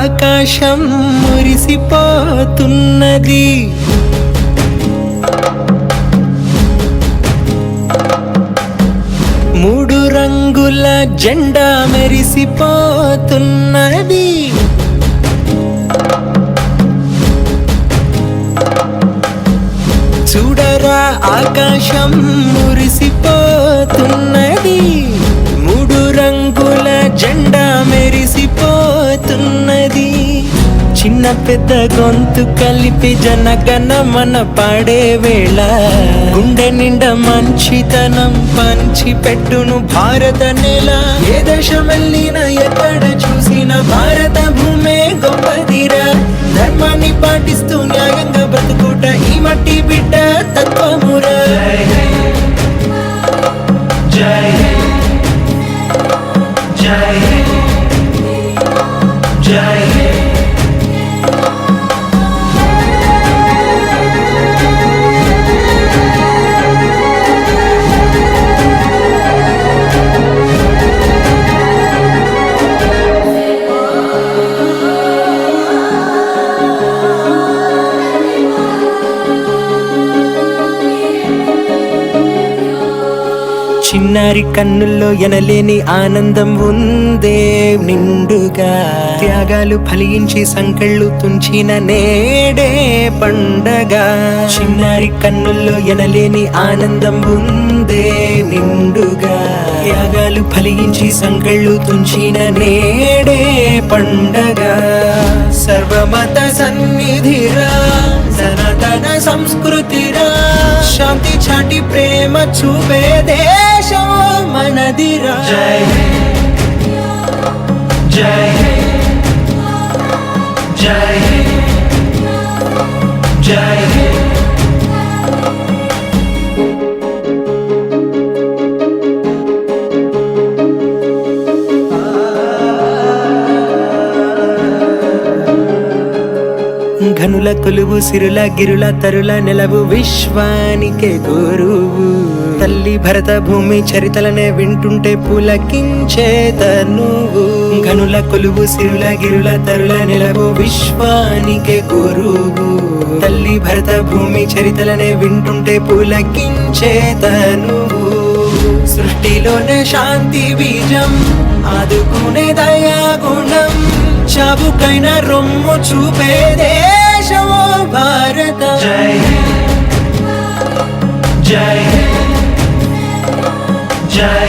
ఆకాశం మురిసిపోతున్నది. మూడు రంగుల జెండా మెరిసిపోతున్నది. చూడరా ఆకాశం మురిసిపోతున్నది. మూడు రంగుల జెండా మెరిసిపోతున్నది. చిన్న పెద్ద గొంతు కలిపి జనగణమన పాడే వేళ గుండె నిండా మంచితనం పంచి పెట్టును భారత నేల. ఏ దేశం వెళ్ళినా ఎక్కడ చూసిన భారత భూమే గొప్పదిరా. ధర్మాన్ని పాటిస్తూ న్యాయంగా బతుకుట ఈ మట్టి బిడ్డ తత్వమురా. జై జై జై చిన్నారి కన్నుల్లో ఎనలేని ఆనందం ఉందే నిండుగా. త్యాగాలు ఫలించి సంకెళ్ళు తుంచిన నేడే పండగ. చిన్నారి కన్నుల్లో ఎనలేని ఆనందం ఉందే నిండుగా. త్యాగాలు ఫలించి సంకెళ్ళు తుంచిన నేడే పండగ. సర్వమత సన్నిధిరా సనాతన సంస్కృతిరా. శాంతి చాటి ప్రేమ చూపే దేశం మనదిరా. జై జై జై జై ఘనుల కొలువు సిరుల గిరుల తరుల నెలవు విశ్వానికే గురువు. తల్లి భరత భూమి చరితలనే వింటుంటే పులకించే తనువు. ఘనుల కొలువు సిరుల గిరుల తరుల నెలవు విశ్వానికే గురువు. తల్లి భరత భూమి చరితలనే వింటుంటే పులకించే తనువు. సృష్టిలోనే శాంతి బీజం ఆదుకునే దయా గుణం. చాబుకైన రొమ్ము చూపే దేశమో భారత. జై జై జై